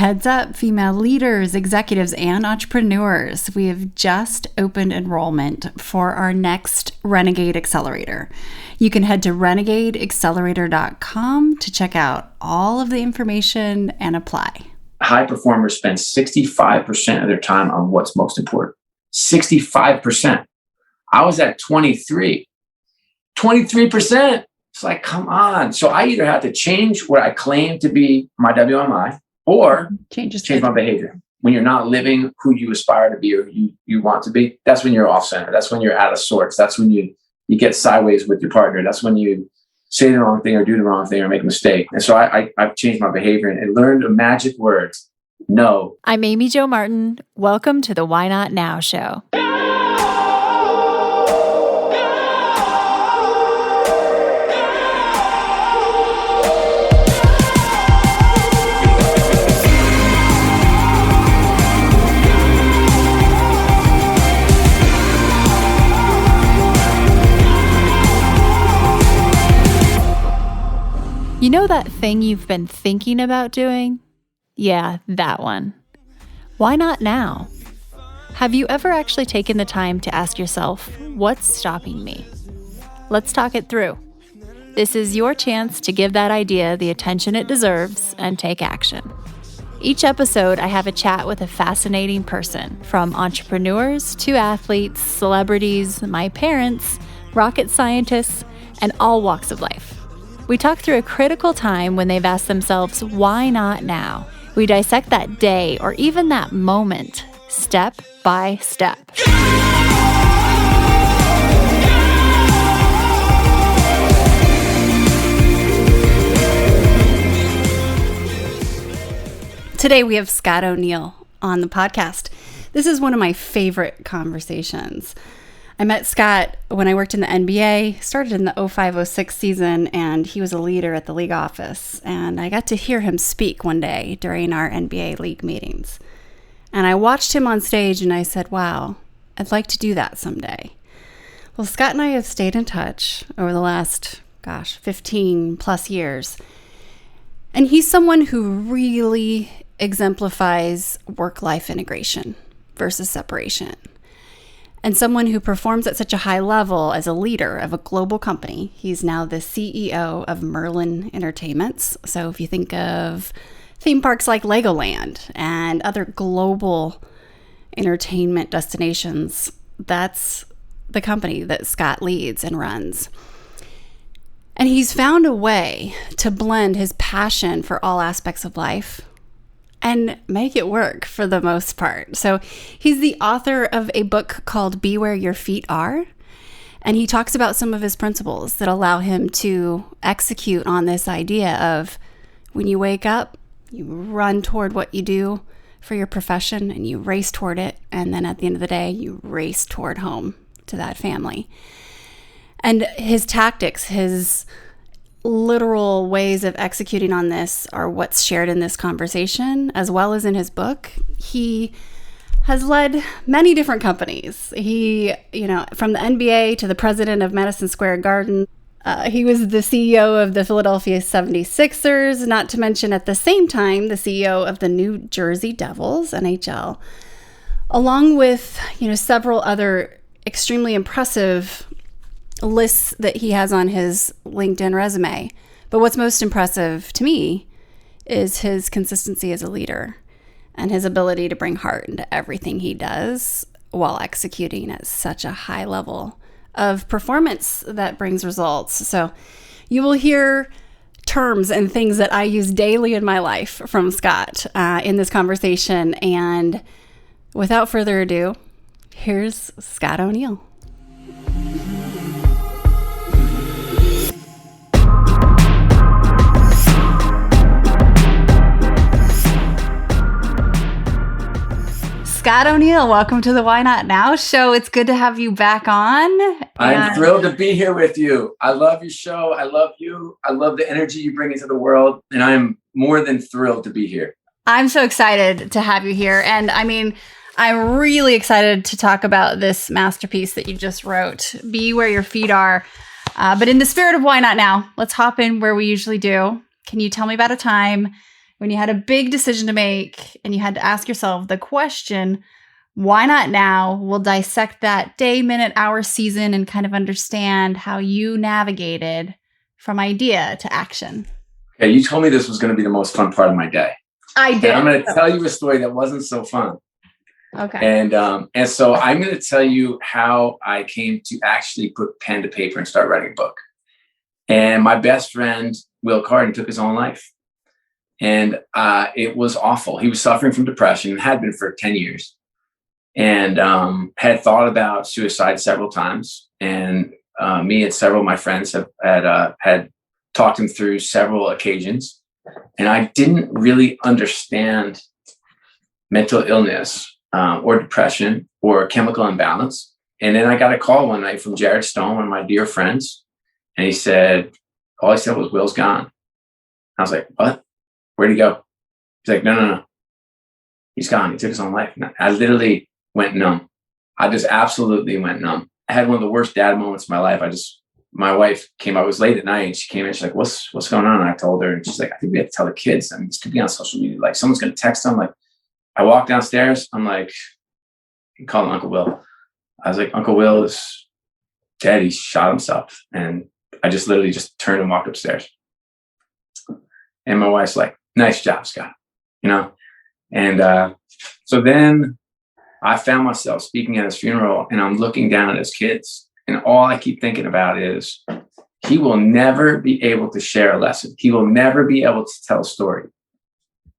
Heads up, female leaders, executives, and entrepreneurs. We have just opened enrollment for our next Renegade Accelerator. You can head to renegadeaccelerator.com to check out all of the information and apply. High performers spend 65% of their time on what's most important. 65%. I was at 23%. It's like, come on. So I either have to change what I claim to be my WMI or change my behavior. When you're not living who you aspire to be or you want to be, that's when you're off center. That's when you're out of sorts. That's when you get sideways with your partner. That's when you say the wrong thing or do the wrong thing or make a mistake. And so I've changed my behavior and learned the magic words. No. I'm Amy Jo Martin. Welcome to the Why Not Now show. You know that thing you've been thinking about doing? Yeah, that one. Why not now? Have you ever actually taken the time to ask yourself, what's stopping me? Let's talk it through. This is your chance to give that idea the attention it deserves and take action. Each episode, I have a chat with a fascinating person, from entrepreneurs to athletes, celebrities, my parents, rocket scientists, and all walks of life. We talk through a critical time when they've asked themselves, why not now? We dissect that day or even that moment, step by step. Today we have Scott O'Neill on the podcast. This is one of my favorite conversations. I met Scott when I worked in the NBA, started in the 05-06 season, and he was a leader at the league office. And I got to hear him speak one day during our NBA league meetings. And I watched him on stage and I said, wow, I'd like to do that someday. Well, Scott and I have stayed in touch over the last, 15 plus years. And he's someone who really exemplifies work-life integration versus separation. And someone who performs at such a high level as a leader of a global company. He's now the CEO of Merlin Entertainment. So if you think of theme parks like Legoland and other global entertainment destinations, that's the company that Scott leads and runs. And he's found a way to blend his passion for all aspects of life and make it work for the most part. So he's the author of a book called Be Where Your Feet Are. And he talks about some of his principles that allow him to execute on this idea of when you wake up, you run toward what you do for your profession and you race toward it. And then at the end of the day, you race toward home to that family. And his tactics, his literal ways of executing on this are what's shared in this conversation, as well as in his book. He has led many different companies. He, from the NBA to the president of Madison Square Garden. He was the CEO of the Philadelphia 76ers, not to mention at the same time, the CEO of the New Jersey Devils, NHL, along with, several other extremely impressive lists that he has on his LinkedIn resume. But what's most impressive to me is his consistency as a leader and his ability to bring heart into everything he does while executing at such a high level of performance that brings results. So you will hear terms and things that I use daily in my life from Scott in this conversation. And without further ado, here's Scott O'Neill. Scott O'Neill, welcome to the Why Not Now show. It's good to have you back on. I'm thrilled to be here with you. I love your show. I love you. I love the energy you bring into the world. And I'm more than thrilled to be here. I'm so excited to have you here. And I'm really excited to talk about this masterpiece that you just wrote, Be Where Your Feet Are. But in the spirit of Why Not Now, let's hop in where we usually do. Can you tell me about a time when you had a big decision to make and you had to ask yourself the question, why not now? We'll dissect that day, minute, hour, season, and kind of understand how you navigated from idea to action. Okay, you told me this was going to be the most fun part of my day. I did. And I'm going to tell you a story that wasn't so fun. Okay. And so I'm going to tell you how I came to actually put pen to paper and start writing a book. And my best friend, Will Carden, took his own life. And it was awful. He was suffering from depression, had been for 10 years, and had thought about suicide several times. And me and several of my friends had talked him through several occasions. And I didn't really understand mental illness or depression or chemical imbalance. And then I got a call one night from Jared Stone, one of my dear friends. And he said, all he said was, Will's gone. I was like, what? Where'd he go? He's like, no. He's gone. He took his own life. And I literally went numb. I just absolutely went numb. I had one of the worst dad moments of my life. My wife came out, it was late at night, and she came in, she's like, what's going on? And I told her, and she's like, I think we have to tell the kids. I mean, this could be on social media. Like, someone's going to text them. Like, I walked downstairs. I'm like, he called Uncle Will. I was like, Uncle Will is dead. He shot himself. And I just literally just turned and walked upstairs. And my wife's like, nice job, Scott. And so then I found myself speaking at his funeral, and I'm looking down at his kids. And all I keep thinking about is he will never be able to share a lesson. He will never be able to tell a story.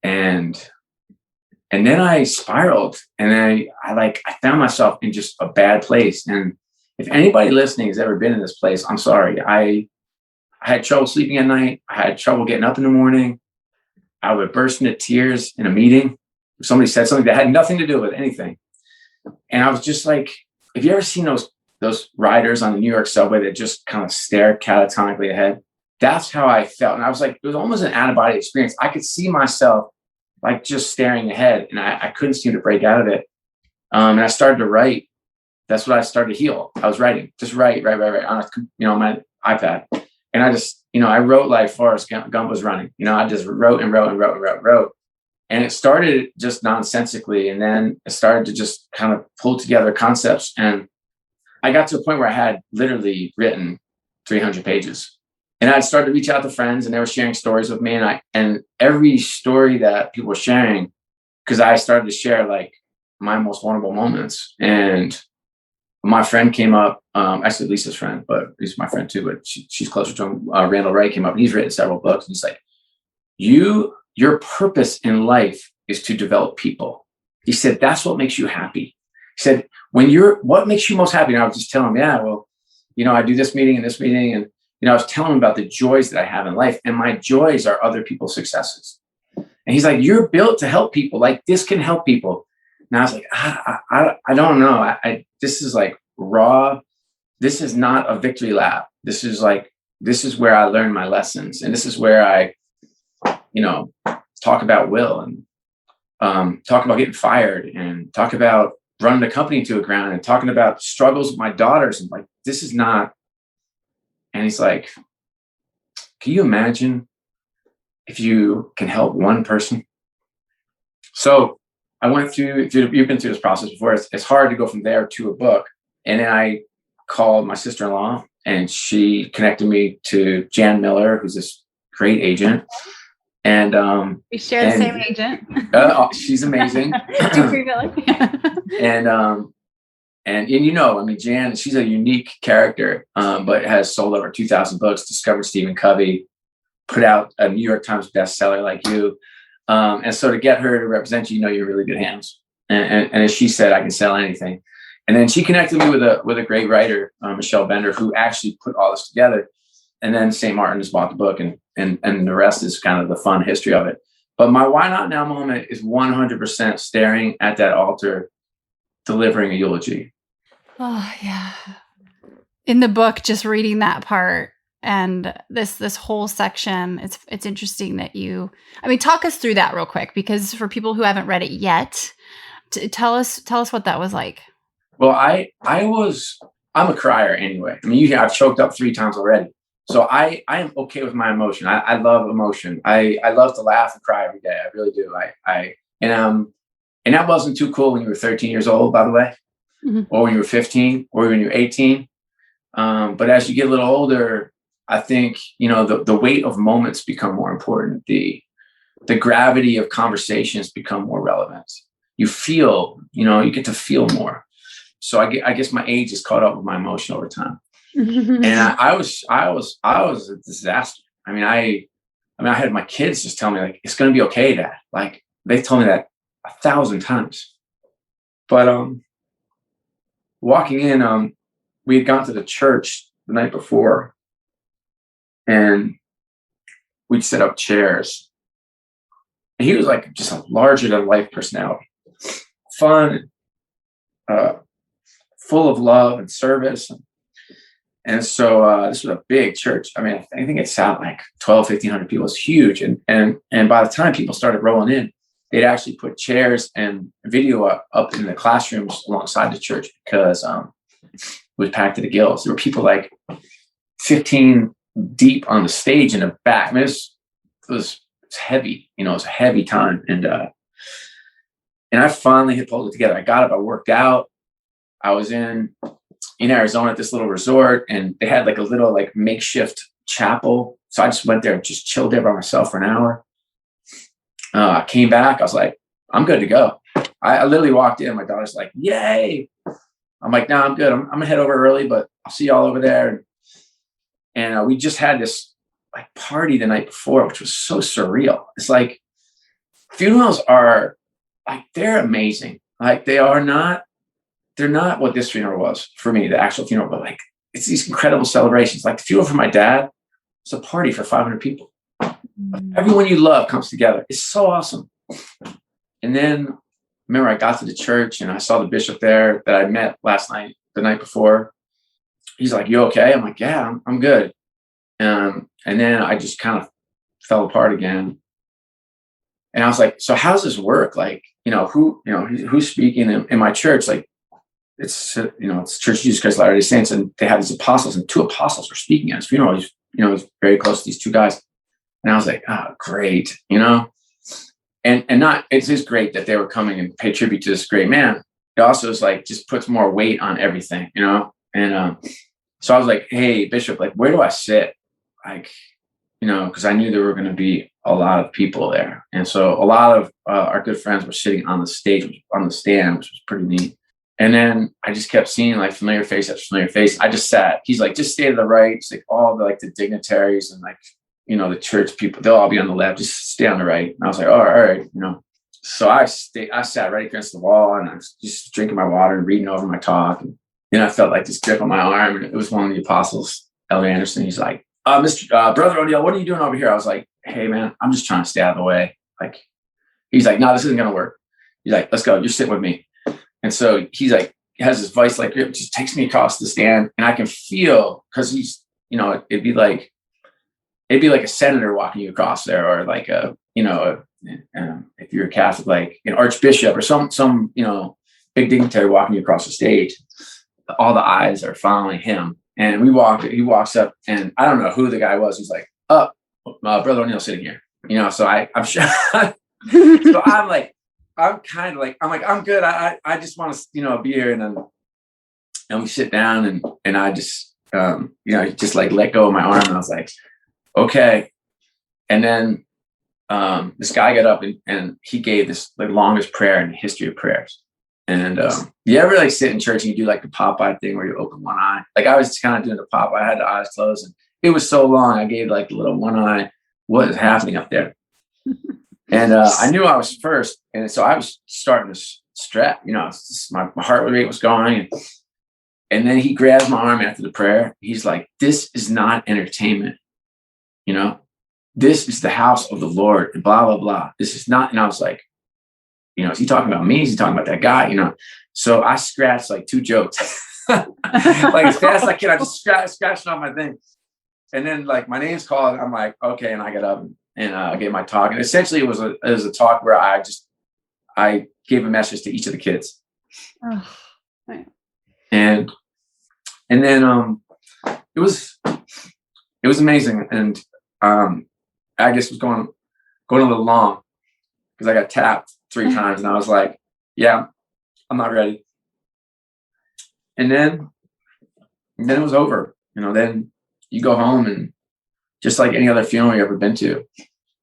And then I spiraled, and I found myself in just a bad place. And if anybody listening has ever been in this place, I'm sorry. I had trouble sleeping at night. I had trouble getting up in the morning. I would burst into tears in a meeting. If somebody said something that had nothing to do with anything. And I was just like, have you ever seen those riders on the New York subway that just kind of stare catatonically ahead? That's how I felt. And I was like, it was almost an out-of-body experience. I could see myself like just staring ahead, and I couldn't seem to break out of it. And I started to write. That's what I started to heal. I was writing, just write on my iPad. And I just, I wrote like Forrest Gump was running. I just wrote and wrote. And it started just nonsensically. And then it started to just kind of pull together concepts. And I got to a point where I had literally written 300 pages. And I'd started to reach out to friends, and they were sharing stories with me. And every story that people were sharing, because I started to share like my most vulnerable moments. And my friend came up, actually Lisa's friend, but he's my friend too, but she's closer to him. Randall Wright came up, and he's written several books. And he's like, your purpose in life is to develop people. He said, that's what makes you happy. He said, what makes you most happy? And I was just telling him, I do this meeting and this meeting. And, I was telling him about the joys that I have in life, and my joys are other people's successes. And he's like, you're built to help people. Like, this can help people. And I was like, I don't know. This is like raw. This is not a victory lap. This is where I learn my lessons. And this is where I, talk about Will, and talk about getting fired, and talk about running the company to the ground, and talking about struggles with my daughters. And like, this is not. And he's like, can you imagine if you can help one person? So I went through you've been through this process before. It's hard to go from there to a book. And then I called my sister-in-law, and she connected me to Jan Miller, who's this great agent. And we share the same agent. She's amazing. And Jan, she's a unique character, but has sold over 2,000 books, discovered Stephen Covey, put out a New York Times bestseller like you. And so to get her to represent you, you're in really good hands. And as she said, I can sell anything. And then she connected me with a great writer, Michelle Bender, who actually put all this together. And then St. Martin just bought the book, and the rest is kind of the fun history of it. But my why not now moment is 100% staring at that altar, delivering a eulogy. Oh, yeah. In the book, just reading that part and this whole section, it's interesting that talk us through that real quick, because for people who haven't read it yet, tell us what that was like. Well, I'm a crier anyway. I've choked up 3 times already. So I am okay with my emotion. I love emotion. I love to laugh and cry every day. I really do. And that wasn't too cool when you were 13 years old, by the way, or when you were 15, or when you were 18. But as you get a little older, I think, the weight of moments become more important. The gravity of conversations become more relevant. You feel, you get to feel more. So I guess my age is caught up with my emotion over time. And I was a disaster. I had my kids just tell me, like, it's going to be okay, Dad. Like, they told me that 1,000 times. But walking in, we had gone to the church the night before, and we'd set up chairs. And he was like just a larger than life personality, fun, full of love and service. And so this was a big church. I think it sat like 1,200-1,500 people. It was huge. And by the time people started rolling in, they'd actually put chairs and video up in the classrooms alongside the church, because it was packed to the gills. There were people like 15 deep on the stage in the back. It was heavy. It was a heavy time. And I finally had pulled it together. I got up, I worked out. I was in Arizona at this little resort, and they had like a little like makeshift chapel. So I just went there and just chilled there by myself for an hour. I came back. I was like, I'm good to go. I literally walked in. My daughter's like, yay. I'm like, no, I'm good. I'm gonna head over early, but I'll see y'all over there. And we just had this like party the night before, which was so surreal. It's like, funerals are like, they're amazing. Like, they're not what this funeral was for me, the actual funeral, but like, it's these incredible celebrations. Like the funeral for my dad, it's a party for 500 people. Everyone you love comes together. It's so awesome. And then remember, I got to the church and I saw the bishop there that I met the night before. He's like, you okay? I'm like, yeah, I'm good. And then I just kind of fell apart again. And I was like, so how's this work? Like, who's speaking in my church? Like, it's Church of Jesus Christ of Latter-day Saints, and they have these apostles, and 2 apostles were speaking at his funeral. He's very close to these 2 guys. And I was like, oh, great, and it's just great that they were coming and pay tribute to this great man. It also is like, just puts more weight on everything, and so I was like, hey, Bishop, like, where do I sit? Like, because I knew there were going to be a lot of people there. And so a lot of our good friends were sitting on the stage, on the stand, which was pretty neat. And then I just kept seeing like familiar face after familiar face. I just sat. He's like, just stay to the right. It's like all the dignitaries and like, the church people, they'll all be on the left. Just stay on the right. And I was like, all right. So I sat right against the wall, and I was just drinking my water and reading over my talk. And then I felt like this grip on my arm, and it was one of the apostles, Elder Anderson. He's like, Brother O'Neill, what are you doing over here? I was like, hey man, I'm just trying to stay out of the way. Like, he's like, no, this isn't going to work. He's like, let's go. You're sitting with me. And so he's like, he has this vice like grip, just takes me across the stand, and I can feel, because he's, it'd be like a senator walking you across there, or like if you're a Catholic, like an archbishop or some big dignitary walking you across the stage. All the eyes are following him, and he walks up, and I don't know who the guy was. He's like, Brother O'Neill sitting here, so I'm sure. So I'm good. I just want to, be here. And we sit down, and I just, just like let go of my arm. And I was like, okay. And then this guy got up and he gave this like longest prayer in the history of prayers. And you ever like sit in church and you do like the Popeye thing where you open one eye? Like, I was kind of doing the Popeye. I had the eyes closed, and it was so long. I gave like the little one eye. What is happening up there? And I knew I was first. And so I was starting to stretch, my heart rate was going. And then he grabs my arm after the prayer. He's like, this is not entertainment. This is the house of the Lord, and blah, blah, blah. This is not. And I was like, is he talking about me? Is he talking about that guy? So I scratched like 2 jokes, like as fast as I can. I just scratched off my thing. And then like my name's called. I'm like, okay. And I get up and I gave my talk. And essentially it was a talk where I gave a message to each of the kids. Oh, right. And then it was it was amazing. And I guess it was going a little long because I got tapped 3 times and I was like, yeah, I'm not ready. And then it was over. Then you go home, and just like any other funeral you ever been to,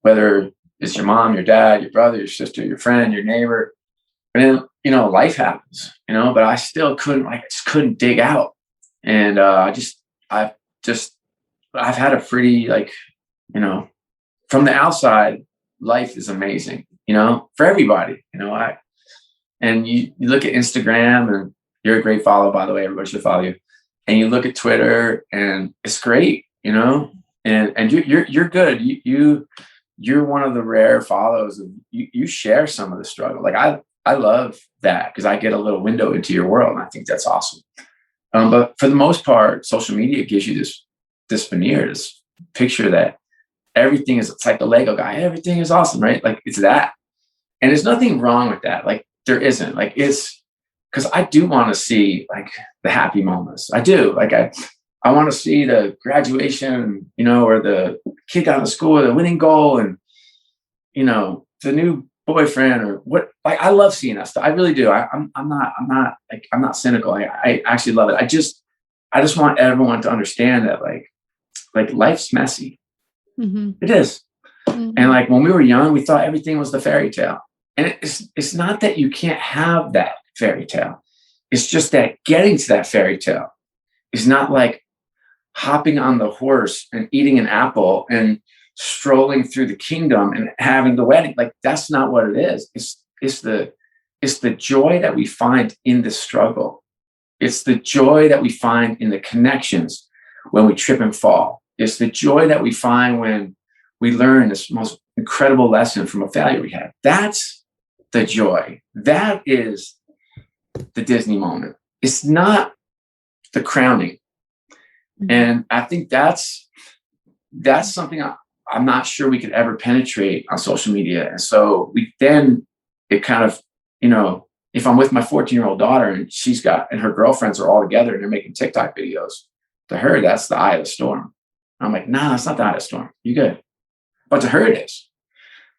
whether it's your mom, your dad, your brother, your sister, your friend, your neighbor, and then, life happens, but I still couldn't dig out. And I've had a pretty, from the outside, life is amazing, for everybody, and you look at Instagram, and you're a great follow, by the way, everybody should follow you. And you look at Twitter, and it's great, and you're good. You're one of the rare follows. You share some of the struggle. Like I love that because I get a little window into your world, and I think that's awesome. But for the most part, social media gives you this veneer, this picture that everything is, it's like the Lego guy. Everything is awesome, right? Like it's that. And there's nothing wrong with that. Like there isn't. Like it's because I do want to see like the happy moments. I do. Like I want to see the graduation, or the kid got out of school with a winning goal, and the new boyfriend or what. Like I love seeing that stuff. I really do. I'm not cynical. I actually love it. I just want everyone to understand that like life's messy. Mm-hmm. It is. Mm-hmm. And like when we were young, we thought everything was the fairy tale. And it's not that you can't have that fairy tale. It's just that getting to that fairy tale is not like hopping on the horse and eating an apple and strolling through the kingdom and having the wedding. Like that's not what it is. It's the joy that we find in the struggle. It's the joy that we find in the connections when we trip and fall. It's the joy that we find when we learn this most incredible lesson from a failure we had. That's the joy. That is the Disney moment. It's not the crowning. Mm-hmm. And I think that's something I'm not sure we could ever penetrate on social media. And so it kind of, if I'm with my 14-year-old daughter and her girlfriends are all together and they're making TikTok videos, to her, that's the eye of the storm. I'm like, nah, it's not the eye of the storm. You good. But to her, it is.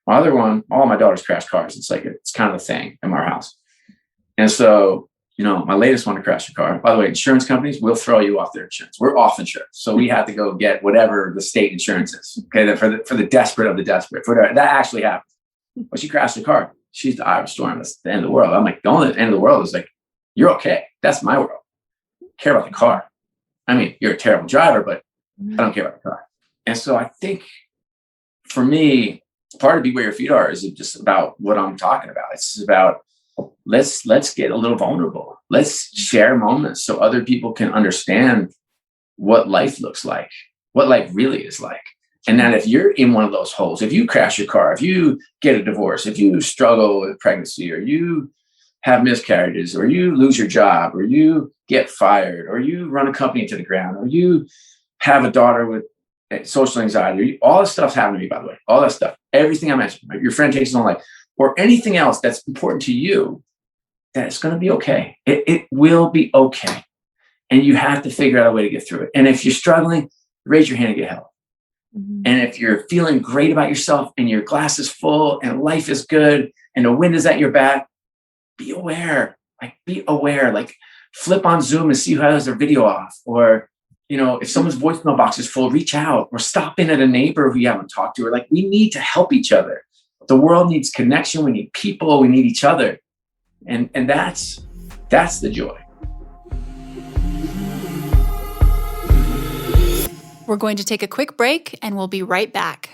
My other one, all my daughters crash cars. It's like, it's kind of a thing in our house. And so, my latest one to crash a car, by the way, insurance companies will throw you off their insurance. We're off insurance. So we have to go get whatever the state insurance is. Okay. For the desperate of the desperate, that actually happens. But she crashed a car. She's the eye of the storm. That's the end of the world. I'm like, the only end of the world is like, you're okay. That's my world. I care about the car. I mean, you're a terrible driver, but I don't care about the car. And so I think for me, part of Be Where Your Feet Are is just about what I'm talking about. It's about let's get a little vulnerable. Let's share moments so other people can understand what life looks like, what life really is like. And that if you're in one of those holes, if you crash your car, if you get a divorce, if you struggle with pregnancy, or you have miscarriages, or you lose your job, or you get fired, or you run a company into the ground, or you have a daughter with social anxiety, all this stuff's happened to me, by the way, all that stuff, everything I mentioned, right? Your friend takes his own life, or anything else that's important to you, that it's going to be okay. It will be okay. And you have to figure out a way to get through it. And if you're struggling, raise your hand and get help. Mm-hmm. And if you're feeling great about yourself and your glass is full and life is good and the wind is at your back, be aware. Like flip on Zoom and see who has their video off. Or, if someone's voicemail box is full, reach out or stop in at a neighbor who you haven't talked to. Or like, we need to help each other. The world needs connection. We need people. We need each other. And that's the joy. We're going to take a quick break and we'll be right back.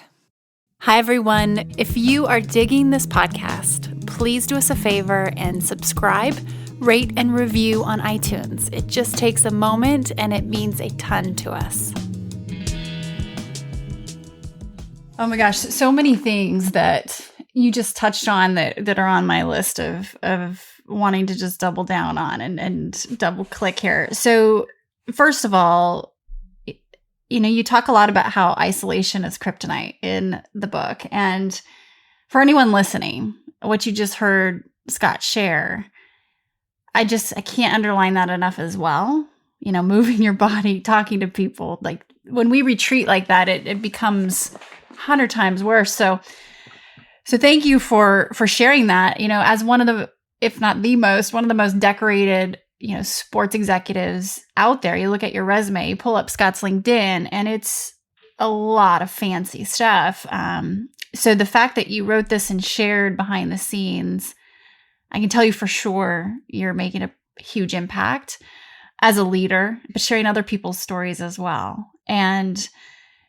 Hi, everyone. If you are digging this podcast, please do us a favor and subscribe, rate, and review on iTunes. It just takes a moment and it means a ton to us. Oh my gosh, so many things that you just touched on that are on my list of wanting to just double down on and double click here. So first of all, you talk a lot about how isolation is kryptonite in the book. And for anyone listening, what you just heard Scott share, I can't underline that enough as well. Moving your body, talking to people, like when we retreat like that, it becomes 100 times worse. So thank you for sharing that, as one of the, if not the most, one of the most decorated, sports executives out there. You look at your resume, you pull up Scott's LinkedIn, and it's a lot of fancy stuff. So the fact that you wrote this and shared behind the scenes, I can tell you for sure you're making a huge impact as a leader, but sharing other people's stories as well. And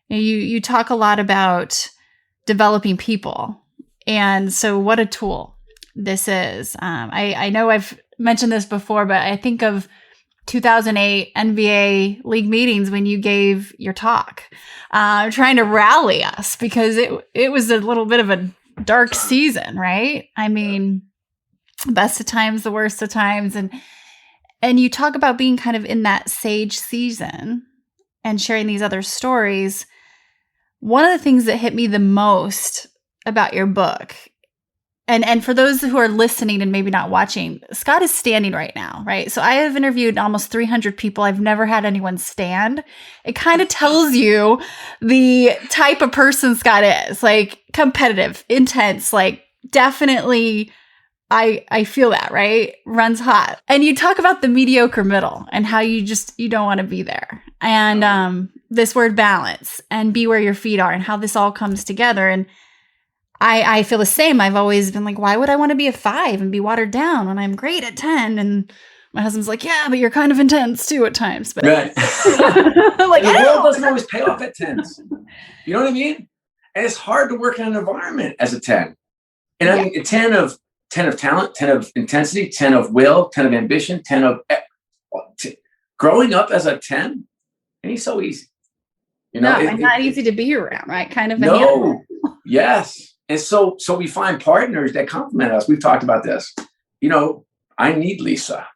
you talk a lot about developing people. And so what a tool this is. I know I've mentioned this before, but I think of 2008 NBA league meetings when you gave your talk, trying to rally us because it was a little bit of a dark season, right? I mean, best of times, the worst of times. And you talk about being kind of in that sage season and sharing these other stories. One of the things that hit me the most about your book, and for those who are listening and maybe not watching, Scott is standing right now, right? So I have interviewed almost 300 people. I've never had anyone stand. It kind of tells you the type of person Scott is, like competitive, intense, like definitely I feel that, right? Runs hot. And you talk about the mediocre middle and how you don't want to be there. And this word balance and be where your feet are and how this all comes together. And I feel the same. I've always been like, why would I want to be a 5 and be watered down when I'm great at 10? And my husband's like, yeah, but you're kind of intense too at times. But right. Like, the world doesn't always pay off at 10s. You know what I mean? And it's hard to work in an environment as a 10. And I mean, a 10 of talent, 10 of intensity, 10 of will, 10 of ambition, 10 of growing up as a 10. And he's so easy. It's not easy to be around, right? Kind of. Yes. And so we find partners that complement us. We've talked about this. I need Lisa.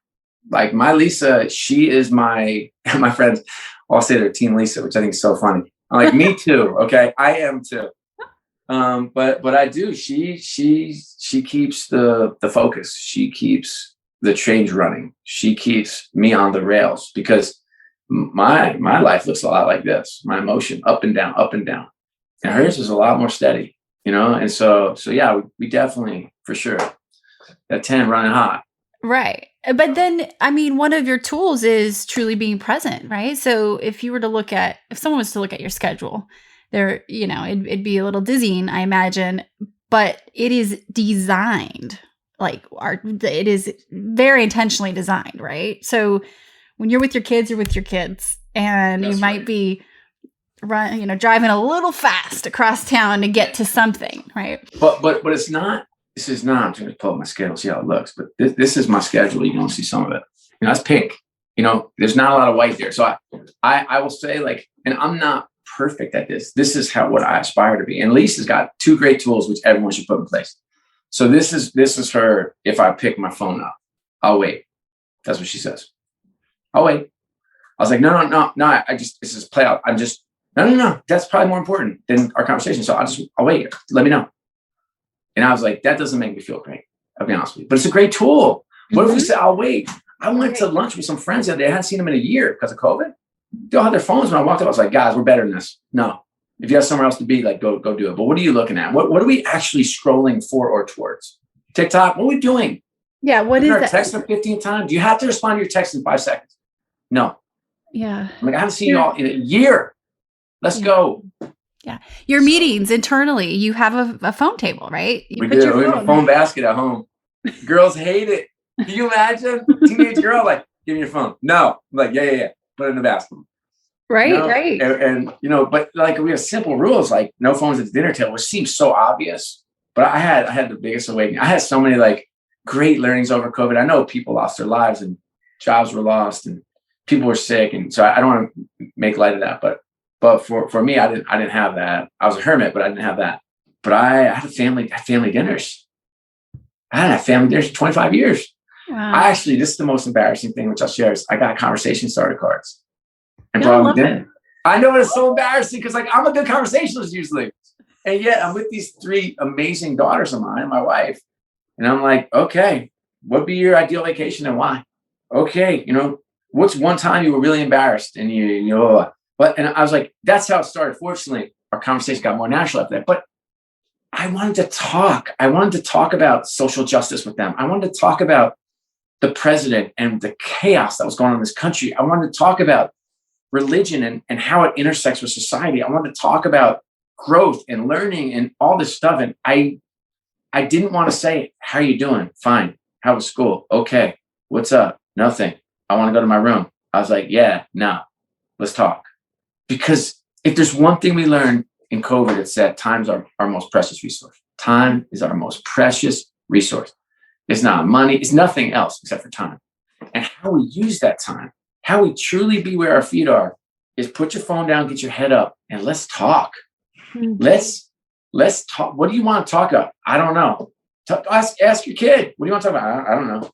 Like my Lisa, she is my friends all say they're Team Lisa, which I think is so funny. I'm like, me too. Okay. I am too. But I do. She keeps the focus. She keeps the trains running. She keeps me on the rails because my life looks a lot like this. My emotion up and down, and hers is a lot more steady. And so yeah, we definitely for sure that 10 running hot. Right. But then, I mean, one of your tools is truly being present, right? So if someone was to look at your schedule, there, it'd be a little dizzying, I imagine, but it is designed, it is very intentionally designed, right? So when you're with your kids, you're with your kids, and you might be driving a little fast across town to get to something, right? But it's not. This is not. I'm trying to pull up my schedule, see how it looks. But this is my schedule. You can see some of it. That's pink. There's not a lot of white there. So I will say, and I'm not perfect at this. This is what I aspire to be. And Lisa's got 2 great tools which everyone should put in place. So this is her. If I pick my phone up, I'll wait. That's what she says. I'll wait. I was like, no. This is play out. I'm just. No. That's probably more important than our conversation. So I'll wait. Let me know. And I was like, that doesn't make me feel great. I'll be honest with you. But it's a great tool. What if we say, I'll wait? I went to lunch with some friends the other day. I hadn't seen them in a year because of COVID. They all had their phones when I walked up. I was like, guys, we're better than this. No. If you have somewhere else to be, go do it. But what are you looking at? What are we actually scrolling for or towards? TikTok? What are we doing? Yeah. What is that? Text 15 times. Do you have to respond to your text in 5 seconds? No. Yeah. I'm like, I haven't seen you all in a year. Let's go. Yeah. Your meetings internally, you have a phone table, right? We do. We have a phone basket at home. Girls hate it. Can you imagine? Teenage girl, like, give me your phone. No. I'm like, yeah. Put it in the basket. Right, right. And but we have simple rules, like no phones at the dinner table, which seems so obvious. But I had the biggest awakening. I had so many great learnings over COVID. I know people lost their lives and jobs were lost and people were sick. And so I don't want to make light of that, but for me, I didn't have that. I was a hermit, but I didn't have that. But I had family dinners. I hadn't had family dinners for 25 years. Wow. This is the most embarrassing thing, which I'll share, is I got conversation starter cards and brought them to dinner. I know it's so embarrassing because I'm a good conversationalist usually. And yet I'm with these 3 amazing daughters of mine and my wife. And I'm like, okay, what'd be your ideal vacation and why? Okay, what's one time you were really embarrassed and And I was like, that's how it started. Fortunately, our conversation got more natural after that. But I wanted to talk. I wanted to talk about social justice with them. I wanted to talk about the president and the chaos that was going on in this country. I wanted to talk about religion and how it intersects with society. I wanted to talk about growth and learning and all this stuff. And I didn't want to say, how are you doing? Fine. How was school? Okay. What's up? Nothing. I want to go to my room. I was like, yeah, no, let's talk. Because if there's one thing we learned in COVID, it's that time's our most precious resource. Time is our most precious resource. It's not money. It's nothing else except for time. And how we use that time, how we truly be where our feet are, is put your phone down, get your head up, and let's talk. Let's talk. What do you want to talk about? I don't know. Ask your kid. What do you want to talk about? I don't know.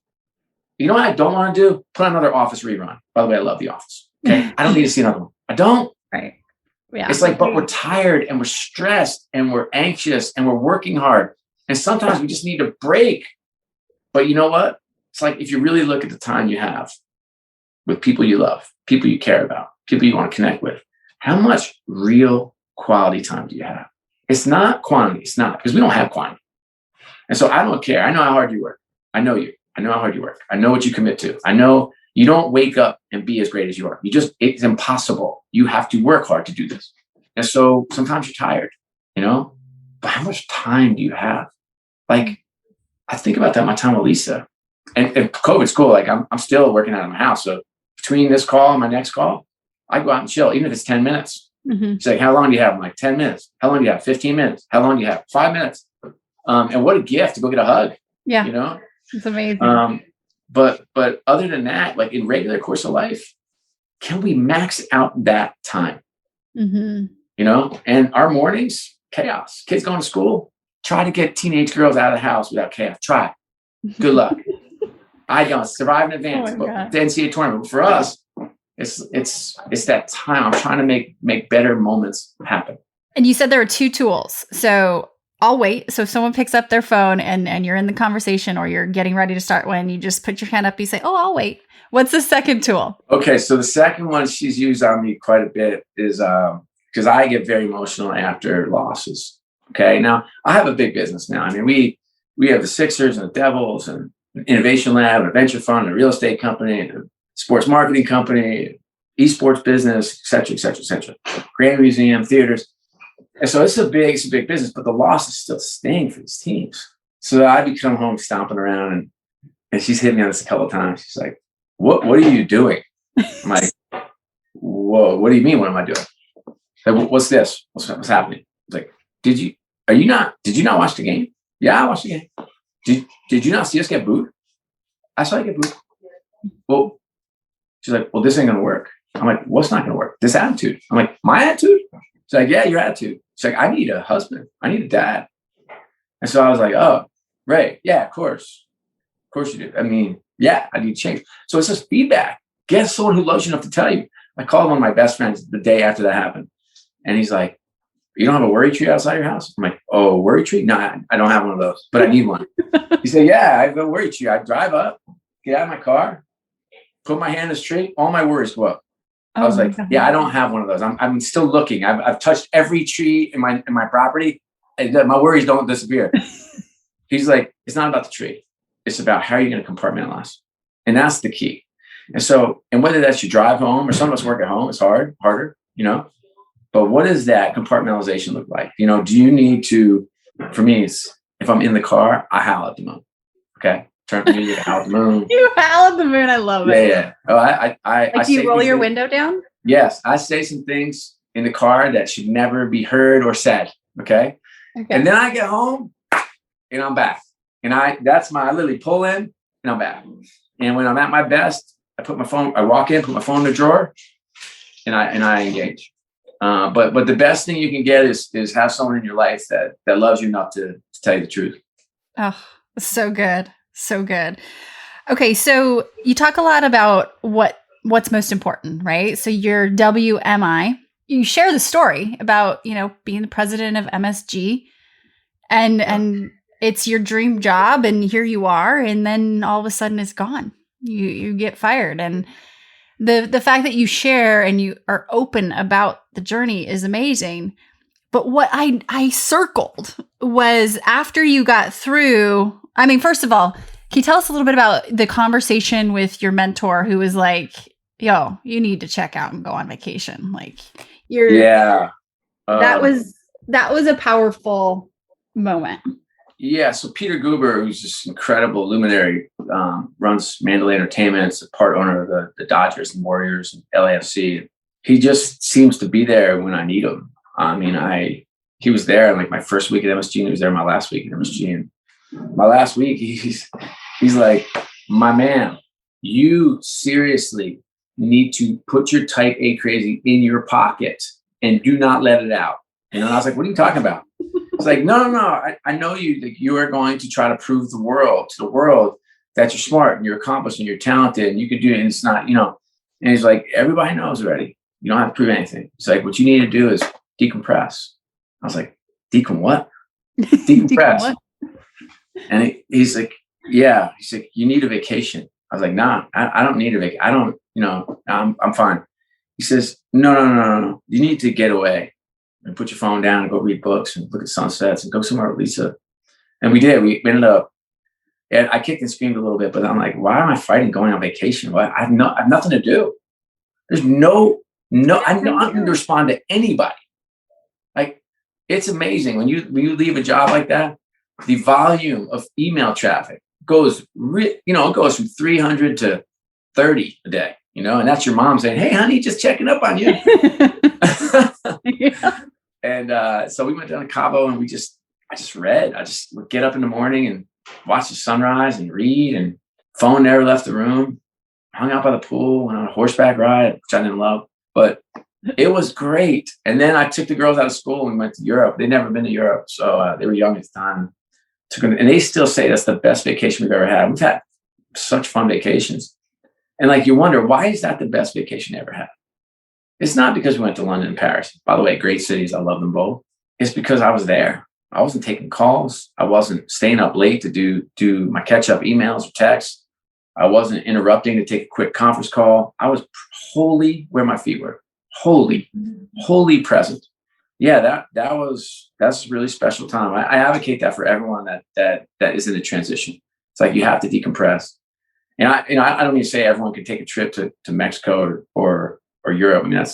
You know what I don't want to do? Put another Office rerun. By the way, I love The Office. Okay, I don't need to see another one. I don't. Right. Yeah. It's like, but we're tired and we're stressed and we're anxious and we're working hard. And sometimes we just need a break. But you know what? It's like, if you really look at the time you have with people you love, people you care about, people you want to connect with, how much real quality time do you have? It's not quantity. It's not, because we don't have quantity. And so I don't care. I know how hard you work. I know you. I know how hard you work. I know what you commit to. I know you don't wake up and be as great as you are. It's impossible. You have to work hard to do this. And so sometimes you're tired, but how much time do you have? Like, I think about that my time with Lisa, and COVID's cool. Like, I'm still working out of my house. So between this call and my next call, I go out and chill, even if it's 10 minutes. Mm-hmm. She's like, how long do you have? I'm like, 10 minutes. How long do you have? 15 minutes. How long do you have? 5 minutes. And what a gift to go get a hug. Yeah. It's amazing. But other than that, like in regular course of life, can we max out that time? Mm-hmm. And our mornings, chaos. Kids going to school, try to get teenage girls out of the house without chaos. Try. Good luck. I don't survive in advance. But the NCAA tournament, for us, it's that time. I'm trying to make better moments happen. And you said there are 2 tools. So I'll wait. So if someone picks up their phone and you're in the conversation or you're getting ready to start one, you just put your hand up, you say, oh, I'll wait. What's the second tool? Okay. So the second one she's used on me quite a bit is because I get very emotional after losses. Okay. Now I have a big business now. I mean, we have the Sixers and the Devils and an innovation lab and a venture fund and a real estate company and a sports marketing company, esports business, et cetera, et cetera, et cetera. Grand Museum, theaters. And so it's a big business, but the loss is still staying for these teams. So I become home stomping around and she's hit me on this a couple of times. She's like, what are you doing? I'm like, whoa, what do you mean? What am I doing? Like, what's this? What's happening? I was like, did you not watch the game? Yeah, I watched the game. Did you not see us get booed? I saw you get booed. Well, she's like, well, this ain't going to work. I'm like, what's not going to work? This attitude. I'm like, my attitude? She's like, yeah, your attitude. She's like, I need a husband. I need a dad. And so I was like, oh, right. Yeah, of course. Of course you do. I mean, yeah, I need to change. So it's just feedback. Get someone who loves you enough to tell you. I called one of my best friends the day after that happened. And he's like, you don't have a worry tree outside your house? I'm like, oh, worry tree? No, I don't have one of those, but I need one. He said, yeah, I have a worry tree. I drive up, get out of my car, put my hand in this tree, all my worries go up. I was like, yeah, I don't have one of those. I'm still looking. I've touched every tree in my property. And my worries don't disappear. He's like, it's not about the tree. It's about how you're going to compartmentalize. And that's the key. And so, and whether that's you drive home or some of us work at home, it's harder, but what does that compartmentalization look like? Do you need to, for me, it's if I'm in the car, I howl at the moon. Okay. Turn the music, howl at the moon. You howl at the moon. I love it. Yeah. Oh, I do you roll your window down? Yes. I say some things in the car that should never be heard or said. Okay. And then I get home and I'm back. And I literally pull in and I'm back. And when I'm at my best, I walk in, put my phone in the drawer and I engage. But the best thing you can get is have someone in your life that loves you enough to tell you the truth. Oh, so good. So good. Okay. So you talk a lot about what's most important, right? So your WMI, you share the story about, being the president of MSG and it's your dream job and here you are. And then all of a sudden it's gone. You get fired. And The fact that you share and you are open about the journey is amazing. But what I circled was after you got through, I mean, first of all, can you tell us a little bit about the conversation with your mentor who was like, yo, you need to check out and go on vacation. Like that was a powerful moment. Yeah. So Peter Guber, who's this incredible luminary, runs Mandalay Entertainment, is a part owner of the Dodgers and Warriors and LAFC. He just seems to be there when I need him. I mean, he was there like my first week at MSG, and he was there my last week at MSG. And my last week, he's like, my man, you seriously need to put your type A crazy in your pocket and do not let it out. And I was like, what are you talking about? It's like, no. I know you. Like, you are going to try to prove to the world that you're smart and you're accomplished and you're talented and you can do it. And it's not, And he's like, everybody knows already. You don't have to prove anything. It's like, what you need to do is decompress. I was like, what? Decompress. And he's like, yeah. He's like, you need a vacation. I was like, nah, I don't need a vacation. I don't, I'm fine. He says, no. You need to get away and put your phone down and go read books and look at sunsets and go somewhere with Lisa. And we did. We ended up, and I kicked and screamed a little bit, but I'm like, why am I fighting going on vacation? Why? I have nothing to do. There's no, I'm not going to respond to anybody. Like, it's amazing when you leave a job like that, the volume of email traffic goes, it goes from 300 to 30 a day, and that's your mom saying, hey, honey, just checking up on you. Yeah. And so we went down to Cabo and I just read. I just would get up in the morning and watch the sunrise and read, and phone never left the room. Hung out by the pool, went on a horseback ride, which I didn't love, but it was great. And then I took the girls out of school and we went to Europe. They'd never been to Europe. So they were young at the time. And they still say that's the best vacation we've ever had. We've had such fun vacations. And like, you wonder, why is that the best vacation I ever had? It's not because we went to London and Paris. By the way, great cities. I love them both. It's because I was there. I wasn't taking calls. I wasn't staying up late to do my catch-up emails or texts. I wasn't interrupting to take a quick conference call. I was wholly where my feet were. Wholly present. Yeah, that's a really special time. I advocate that for everyone that is in a transition. It's like, you have to decompress. And I don't mean to say everyone can take a trip to Mexico or Europe. I mean,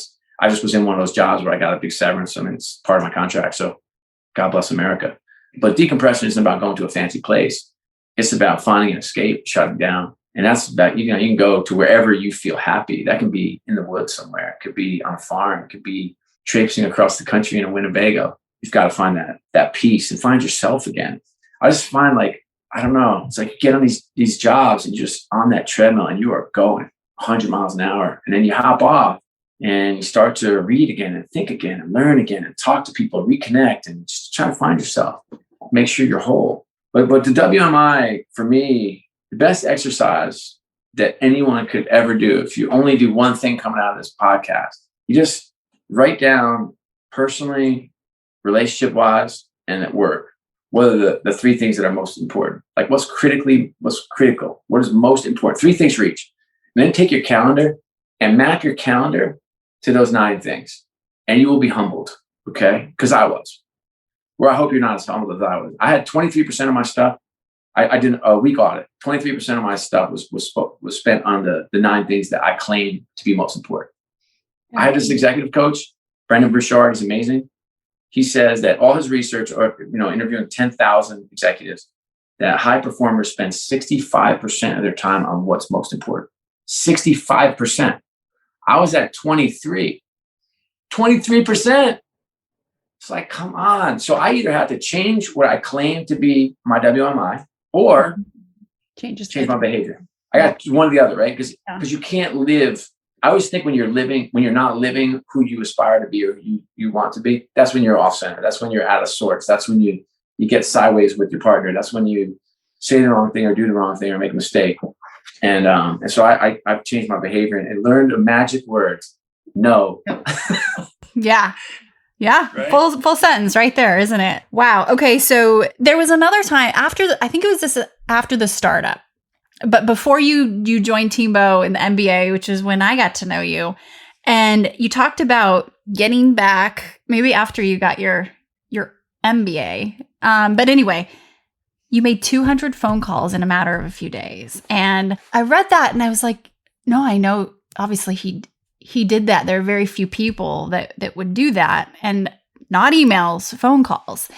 I just was in one of those jobs where I got a big severance. I mean, it's part of my contract. So God bless America. But decompression isn't about going to a fancy place. It's about finding an escape, shutting down. And that's about, you can go to wherever you feel happy. That can be in the woods somewhere. It could be on a farm. It could be traipsing across the country in a Winnebago. You've got to find that peace and find yourself again. I just find, like, I don't know. It's like you get on these jobs and you're just on that treadmill and you are going 100 miles an hour. And then you hop off and you start to read again and think again and learn again and talk to people, reconnect, and just try to find yourself. Make sure you're whole. But the WMI, for me, the best exercise that anyone could ever do, if you only do one thing coming out of this podcast, you just write down personally, relationship-wise, and at work, what are the three things that are most important? Like, what's critical? What is most important? 3 things for each. And then take your calendar and map your calendar to those 9 things. And you will be humbled, okay? Because I was. Where I hope you're not as humbled as I was. I had 23% of my stuff. I did a week audit. 23% of my stuff was spent on the 9 things that I claim to be most important. Mm-hmm. I had this executive coach, Brendan Burchard. He's amazing. He says that all his research, or interviewing 10,000 executives, that high performers spend 65% of their time on what's most important. 65%. I was at 23%. It's like, come on. So I either have to change what I claim to be my WMI or change my behavior. I got one or the other, right? Because you can't live. I always think when you're not living who you aspire to be or you want to be, that's when you're off center. That's when you're out of sorts. That's when you get sideways with your partner. That's when you say the wrong thing or do the wrong thing or make a mistake. And so I've changed my behavior and learned a magic word. No. Yeah. Yeah. Right? Full sentence right there, isn't it? Wow. Okay. So there was another time after the startup, But before you joined Teambo in the NBA, which is when I got to know you, and you talked about getting back maybe after you got your MBA. But anyway, you made 200 phone calls in a matter of a few days. And I read that and I was like, no, I know obviously he did that. There are very few people that would do that, and not emails, phone calls.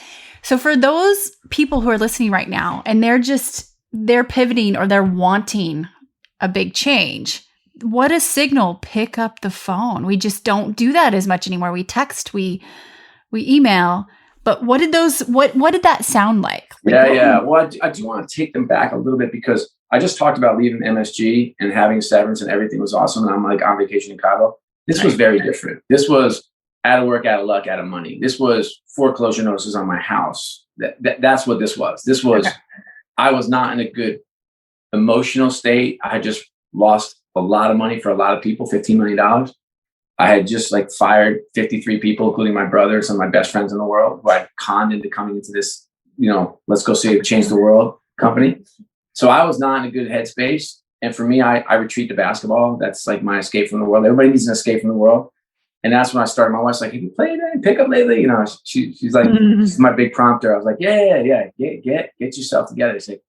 So for those people who are listening right now and they're pivoting or they're wanting a big change, what a signal. Pick up the phone. We just don't do that as much anymore. We text, we email. But what did that sound like? Yeah. Well, I do want to take them back a little bit, because I just talked about leaving MSG and having severance and everything was awesome. And I'm like on vacation in Cabo. This was very different. This was out of work, out of luck, out of money. This was foreclosure notices on my house. That's what this was. This was, I was not in a good emotional state. I had just lost a lot of money for a lot of people, $15 million. I had just like fired 53 people, including my brother, some of my best friends in the world, who I conned into coming into this, let's go change the world company. So I was not in a good headspace. And for me, I retreat to basketball. That's like my escape from the world. Everybody needs an escape from the world. And that's when I started. My wife's like, have you played any pickup lately? She's like, she's my big prompter. I was like, yeah. Get yourself together. She's like,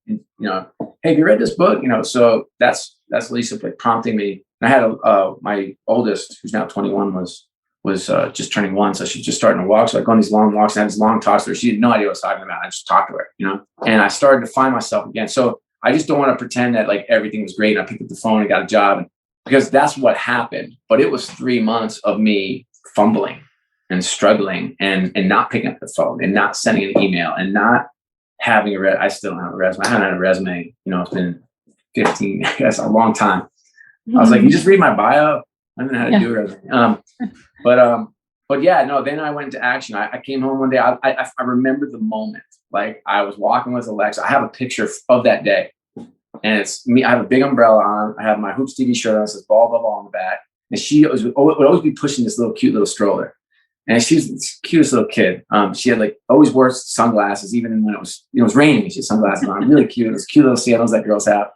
hey, have you read this book? So that's Lisa prompting me. And I had my oldest, who's now 21, was just turning 1. So she's just starting to walk. So I go on these long walks and I had this long talks with her. She had no idea what I was talking about. I just talked to her, and I started to find myself again. So I just don't want to pretend that like everything was great. And I picked up the phone and got a job, because that's what happened. But it was 3 months of me fumbling and struggling and not picking up the phone and not sending an email and not having I still don't have a resume. I haven't had a resume. It's been 15, I guess, a long time. I was like, you just read my bio. I don't know how to do a resume. But yeah, no, then I went into action. I came home one day. I remember the moment. Like I was walking with Alexa. I have a picture of that day. And it's me. I have a big umbrella on. I have my Hoops TV shirt on. It says ball on the back. And she would always be pushing this cute little stroller. And she's the cutest little kid. She had always wore sunglasses, even when it was raining. She had sunglasses on. Really cute. It was cute little sandals that girls have.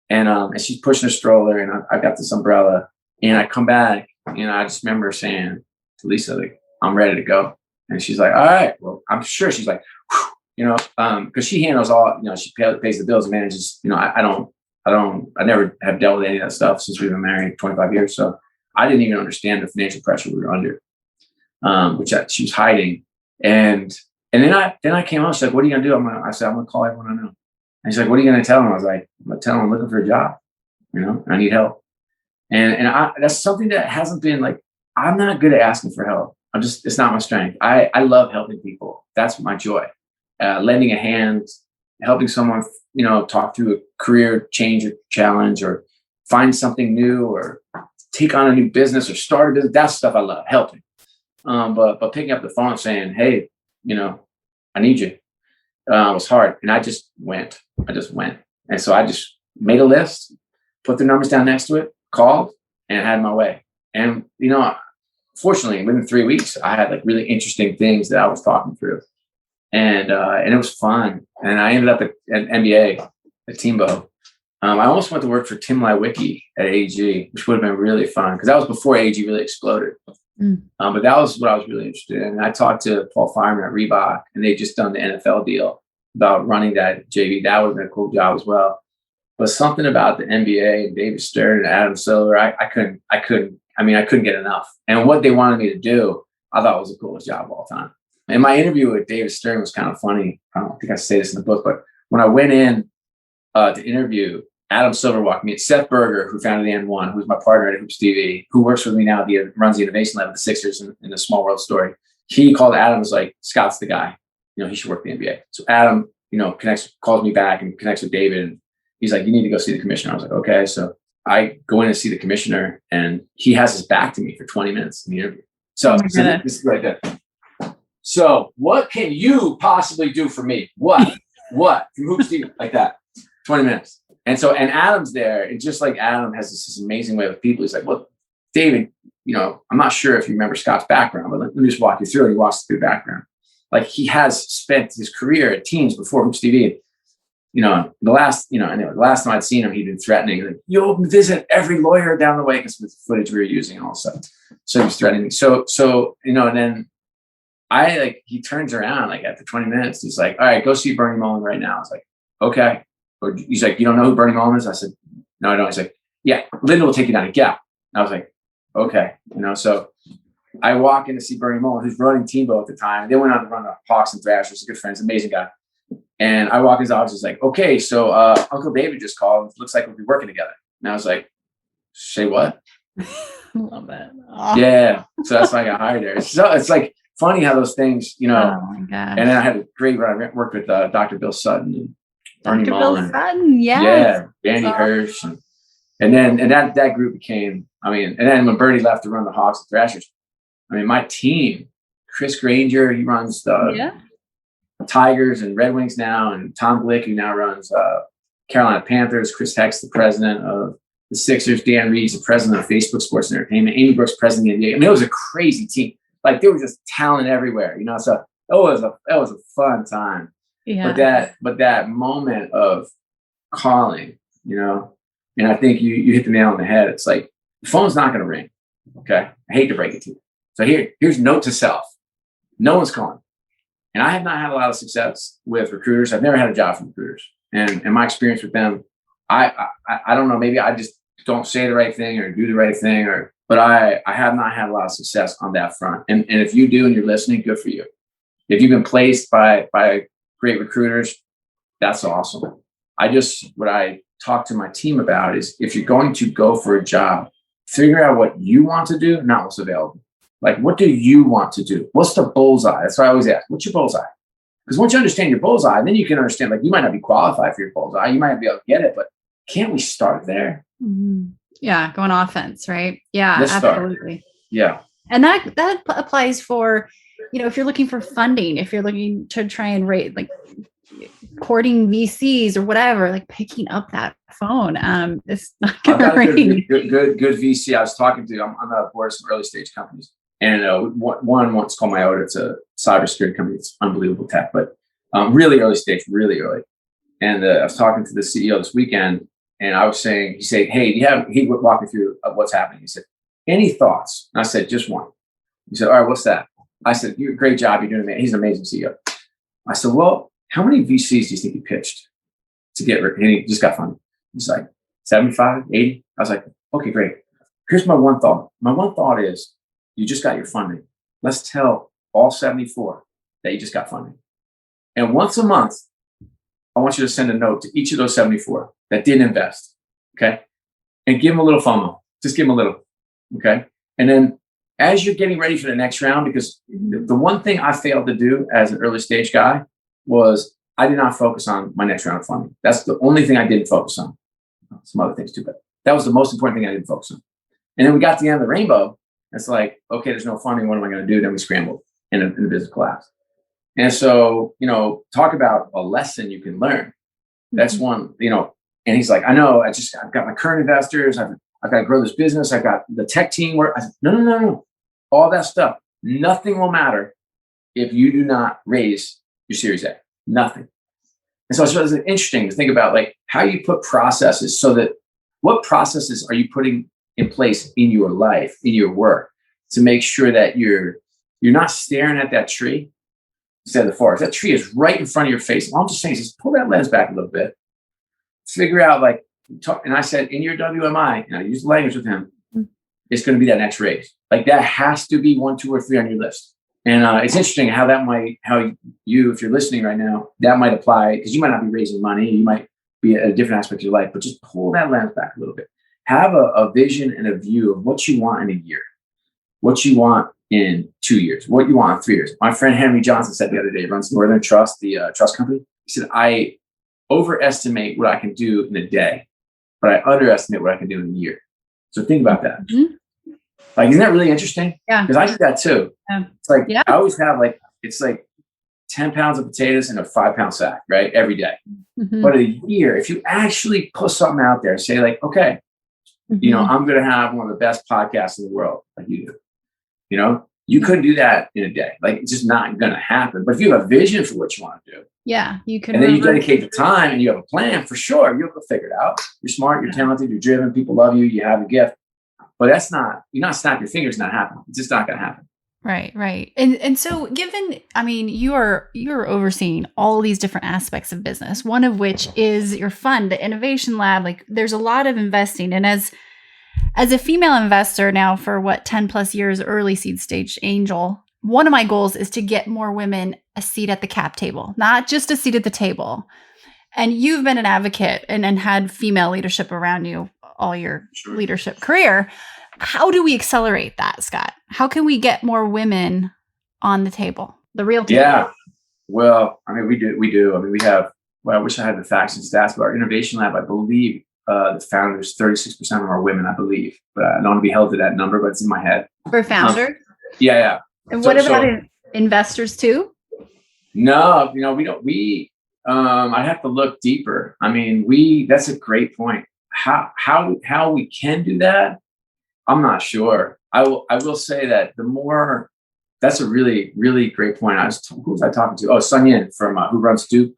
And she's pushing her stroller, and I got this umbrella. And I come back, and I just remember saying to Lisa, like, I'm ready to go. And she's like, all right. Well, I'm sure she's like, because she handles all, she pays the bills and manages, I never have dealt with any of that stuff since we've been married 25 years. So I didn't even understand the financial pressure we were under, which she was hiding. And then I came home. She's like, what are you going to do? I said, I'm going to call everyone I know. And she's like, what are you going to tell them? I was like, I'm going to tell them I'm looking for a job. I need help. And that's something that hasn't been I'm not good at asking for help. It's not my strength. I love helping people. That's my joy. Lending a hand, helping someone, talk through a career change or challenge, or find something new, or take on a new business, or start a business. That's stuff I love, helping. But picking up the phone and saying, hey, I need you, was hard. And I just went. And so I just made a list, put the numbers down next to it, called, and had my way. And, fortunately, within 3 weeks, I had really interesting things that I was talking through. And it was fun. And I ended up at NBA at Teambo. I almost went to work for Tim Lewicki at AG, which would have been really fun, because that was before AG really exploded. But that was what I was really interested in. And I talked to Paul Fireman at Reebok, and they'd just done the NFL deal about running that JV. That would have been a cool job as well. But something about the NBA and David Stern and Adam Silver, I couldn't get enough. And what they wanted me to do, I thought was the coolest job of all time. And my interview with David Stern was kind of funny. I don't think I say this in the book, but when I went in to interview, Adam Silver walked me. Seth Berger, who founded the N1, who's my partner at Hoops TV, who works with me now, runs the innovation lab at the Sixers in the Small World Story. He called Adam, was like, Scott's the guy. He should work the NBA. So Adam, calls me back and connects with David. And he's like, you need to go see the commissioner. I was like, okay. So I go in and see the commissioner, and he has his back to me for 20 minutes in the interview. So this is right there. So what can you possibly do for me? What? From Hoops TV, like that, 20 minutes. And Adam's there, and just like Adam has this amazing way with people. He's like, well, David, I'm not sure if you remember Scott's background, but let me just walk you through it. He walks through the background. He has spent his career at teams before Hoops TV. the last time I'd seen him, he'd been threatening, like, you'll visit every lawyer down the way, because with the footage we were using and all stuff. So he was threatening me. So, and then he turns around, like after 20 minutes, he's like, all right, go see Bernie Mullen right now. I was like, okay. Or he's like, you don't know who Bernie Mullen is? I said, no, I don't. He's like, yeah, Linda will take you down to Gap. I was like, okay. So I walk in to see Bernie Mullen, who's running Teambo at the time. They went on to run the Hawks and Thrashers, good friends, amazing guy. And I walk in his office, he's like, okay, so Uncle David just called. Looks like we'll be working together. And I was like, say what? Love it. Oh. Yeah. So that's why I got hired there. So it's like funny how those things, Oh my gosh. And then I had a great run. I worked with Dr. Bill Sutton and Bernie Dr. Mullen. Bill Sutton, yes. Yeah, Danny Hirsch. And that group became, and then when Bernie left to run the Hawks and Thrashers, my team, Chris Granger, he runs the Tigers and Red Wings now, and Tom Glick, who now runs Carolina Panthers, Chris Hex, the president of the Sixers, Dan Reeves, the president of Facebook Sports and Entertainment, Amy Brooks, president of the NBA. It was a crazy team. Like, there was just talent everywhere, so it was a fun time. Yeah. But that moment of calling, and I think you hit the nail on the head. It's like, the phone's not going to ring. Okay. I hate to break it to you. So here's note to self. No one's calling. And I have not had a lot of success with recruiters. I've never had a job from recruiters. And my experience with them, I don't know, maybe I just don't say the right thing or do the right thing, but I have not had a lot of success on that front. And if you do and you're listening, good for you. If you've been placed by great recruiters, that's awesome. What I talk to my team about is, if you're going to go for a job, figure out what you want to do, not what's available. Like, what do you want to do? What's the bullseye? That's what I always ask. What's your bullseye? Because once you understand your bullseye, then you can understand, like, you might not be qualified for your bullseye. You might not be able to get it, but can't we start there? Mm-hmm. Yeah. Go on offense, right? Yeah, Let's absolutely. Start. Yeah. And that applies for, if you're looking for funding, if you're looking to try and rate, like, courting VCs or whatever, like, picking up that phone. It's not going to ring. Good VC. I was talking to, I'm on the board of some early stage companies. And one wants to call my audit. It's a cybersecurity company. It's unbelievable tech, but really early stage, really early. And I was talking to the CEO this weekend, and I was saying, he said, hey, he would walk me through what's happening. He said, any thoughts? And I said, just one. He said, all right, what's that? I said, great job. You're doing amazing. He's an amazing CEO. I said, well, how many VCs do you think you pitched to get? And he just got funded. He's like, 75, 80. I was like, okay, great. Here's my one thought. My one thought is, you just got your funding. Let's tell all 74 that you just got funding. And once a month, I want you to send a note to each of those 74 that didn't invest. Okay. And give them a little FOMO. Just give them a little. Okay. And then as you're getting ready for the next round, because the one thing I failed to do as an early stage guy was, I did not focus on my next round of funding. That's the only thing I didn't focus on. Some other things too, but that was the most important thing I didn't focus on. And then we got to the end of the rainbow. It's like, okay, there's no funding. What am I going to do? Then we scrambled in the business class. And so, talk about a lesson you can learn. That's one, and he's like, I know, I've got my current investors. I've got to grow this business. I've got the tech team where I said, no. All that stuff. Nothing will matter if you do not raise your Series A. Nothing. And so it's interesting to think about, like, how you put processes, so that what processes are you putting in place in your life, in your work, to make sure that you're not staring at that tree instead of the forest. That tree is right in front of your face. All I'm just saying is, just pull that lens back a little bit, figure out, like, and I said, in your WMI, and I used the language with him, it's going to be that next raise. Like, that has to be 1, 2, or 3 on your list. And it's interesting how if you're listening right now, that might apply, because you might not be raising money. You might be at a different aspect of your life, but just pull that lens back a little bit. Have a vision and a view of what you want in a year, what you want in 2 years, what you want in 3 years. My friend Henry Johnson said the other day, runs Northern Trust, the trust company. He said, I overestimate what I can do in a day, but I underestimate what I can do in a year. So think about that. Mm-hmm. Like, isn't that really interesting? Yeah. Because I do that too. Yeah. It's like, I always have, like, it's like 10 pounds of potatoes in a 5-pound sack, right? Every day. Mm-hmm. But a year, if you actually put something out there, say, like, okay, I'm going to have one of the best podcasts in the world, like you do. You couldn't do that in a day. Like, it's just not going to happen. But if you have a vision for what you want to do, you can. And then you dedicate the time and you have a plan, for sure, you'll figure it out. You're smart, you're talented, you're driven, people love you, you have a gift. But you're not snap your fingers, not happening. It's just not going to happen. Right. And so you're overseeing all these different aspects of business, one of which is your fund, the innovation lab. Like, there's a lot of investing. And as a female investor now for 10 plus years, early seed stage angel, one of my goals is to get more women a seat at the cap table, not just a seat at the table. And you've been an advocate and had female leadership around you all your leadership career. How do we accelerate that, Scott? How can we get more women on the table, the real table? Yeah. Well, we do. We have, I wish I had the facts and stats, but our innovation lab, I believe, the founders, 36% of them are women, I believe. But I don't want to be held to that number, but it's in my head. For founders? Yeah. And what about investors too? No, we don't. I'd have to look deeper. That's a great point. How we can do that, I'm not sure. I will say that that's a really, really great point. Who was I talking to? Oh, Sun Yin from who runs Duke,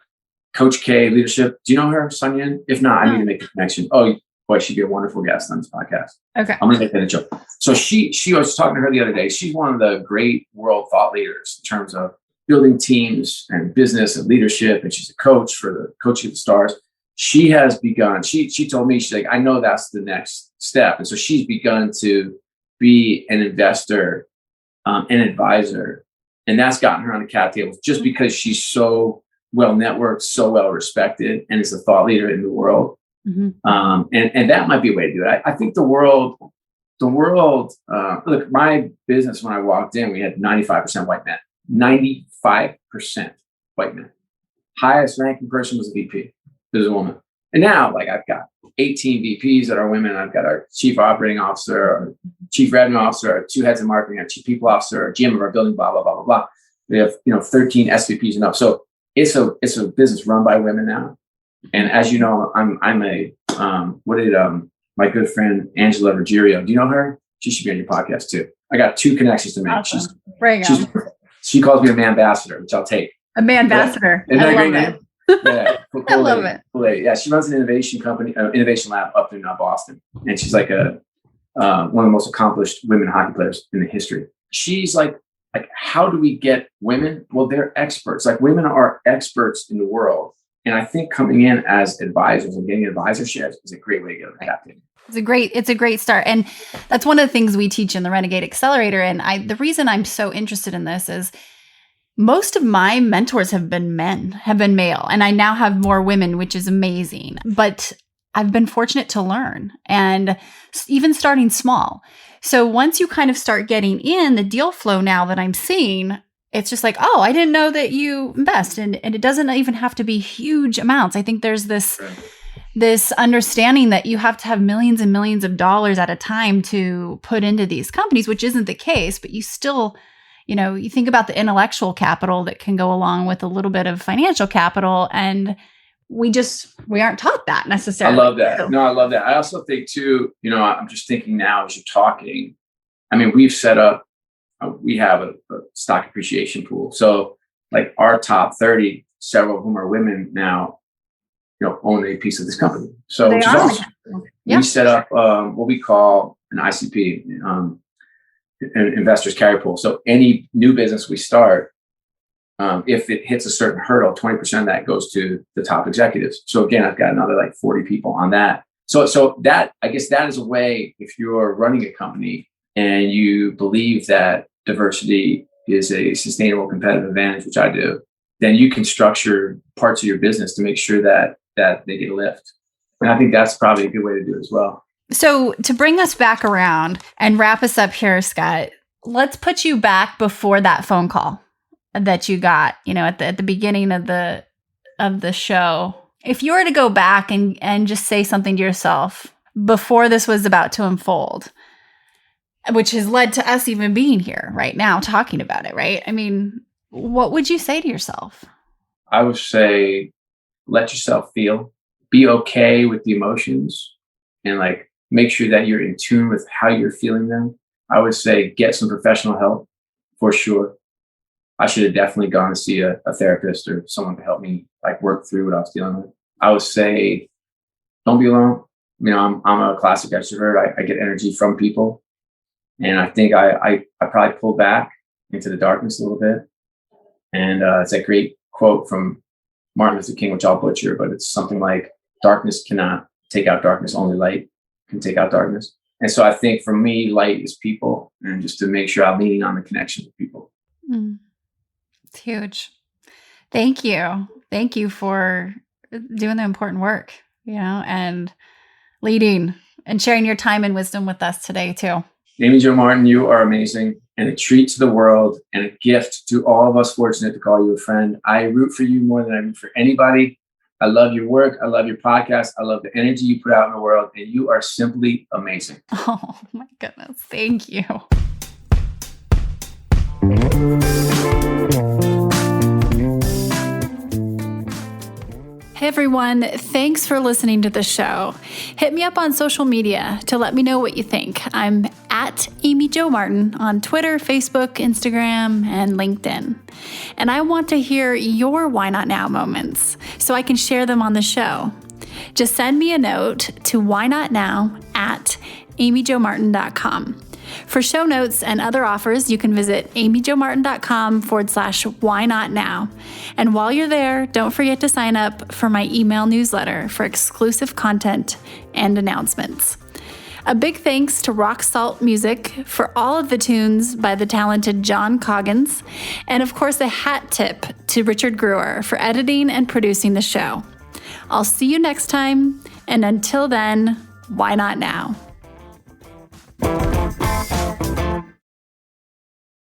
Coach K Leadership. Do you know her, Sun Yin? If not, I need to make a connection. Oh boy, she'd be a wonderful guest on this podcast. Okay. I'm going to make that intro. So she was talking to her the other day. She's one of the great world thought leaders in terms of building teams and business and leadership. And she's a coach for the Coaching of the Stars. She has begun, she told me, she's like, I know that's the next step. And so she's begun to be an investor, an advisor. And that's gotten her on the cap table just because she's so well networked, so well respected, and is a thought leader in the world. Mm-hmm. And that might be a way to do it. I think the world, look, my business, when I walked in, we had 95% white men, 95% white men. Highest ranking person was a VP. There's a woman. And now, I've got 18 VPs that are women. I've got our chief operating officer, our chief revenue officer, our 2 heads of marketing, our chief people officer, our GM of our building, blah, blah, blah, blah, blah. We have, 13 SVPs and up. So it's a business run by women now. And as you know, I'm my good friend, Angela Ruggiero, do you know her? She should be on your podcast too. I got 2 connections to make. Awesome. She calls me a man ambassador, which I'll take. A man ambassador. Isn't that a great name? Yeah, cool I love it. Cool. Yeah, she runs an innovation company, innovation lab up in Boston, and she's like one of the most accomplished women hockey players in the history. She's like, how do we get women? Well, they're experts. Women are experts in the world, and I think coming in as advisors and getting advisorships is a great way to get on the cap table. It's a great start, and that's one of the things we teach in the Renegade Accelerator. And the reason I'm so interested in this is, most of my mentors have been male, and I now have more women, which is amazing. But I've been fortunate to learn, and even starting small. So once you kind of start getting in the deal flow now that I'm seeing, it's just like, oh, I didn't know that you invest. And it doesn't even have to be huge amounts. I think there's this understanding that you have to have millions and millions of dollars at a time to put into these companies, which isn't the case, but you still, you think about the intellectual capital that can go along with a little bit of financial capital, and we aren't taught that necessarily. I love that. No, I love that. I also think too, I'm just thinking now as you're talking, we've set up, we have a stock appreciation pool. So our top 30, several of whom are women now, own a piece of this company. So which is awesome. Yeah. We set up what we call an ICP, an investors carry pool. So any new business we start, if it hits a certain hurdle, 20% of that goes to the top executives. So again, I've got another 40 people on that. So that, I guess that is a way, if you're running a company and you believe that diversity is a sustainable competitive advantage, which I do, then you can structure parts of your business to make sure that they get a lift. And I think that's probably a good way to do it as well. So to bring us back around and wrap us up here, Scott, let's put you back before that phone call that you got, at the beginning of the show. If you were to go back and just say something to yourself before this was about to unfold, which has led to us even being here right now talking about it, right? What would you say to yourself? I would say, let yourself feel, be okay with the emotions, and make sure that you're in tune with how you're feeling them. I would say, get some professional help. for sure. I should have definitely gone to see a therapist or someone to help me like work through what I was dealing with. I would say, don't be alone. You know, I'm a classic extrovert. I get energy from people. And I think I probably pulled back into the darkness a little bit. And it's a great quote from Martin Luther King, which I'll butcher, but it's something like, darkness cannot take out darkness, only light can take out darkness. And so I think for me, light is people, and just to make sure I'm leaning on the connection with people. It's huge. Thank you. Thank you for doing the important work, you know, and leading and sharing your time and wisdom with us today too. Amy Jo Martin, you are amazing and a treat to the world and a gift to all of us fortunate to call you a friend. I root for you more than I root for anybody. I love your work. I love your podcast. I love the energy you put out in the world, and you are simply amazing. Oh my goodness. Thank you. Hey everyone, thanks for listening to the show. Hit me up on social media to let me know what you think. I'm at Amy Jo Martin on Twitter, Facebook, Instagram, and LinkedIn. And I want to hear your why not now moments so I can share them on the show. Just send me a note to whynotnow@amyjomartin.com. For show notes and other offers, you can visit amyjomartin.com/whynotnow. And while you're there, don't forget to sign up for my email newsletter for exclusive content and announcements. A big thanks to Rock Salt Music for all of the tunes by the talented John Coggins. And of course, a hat tip to Richard Brewer for editing and producing the show. I'll see you next time. And until then, why not now?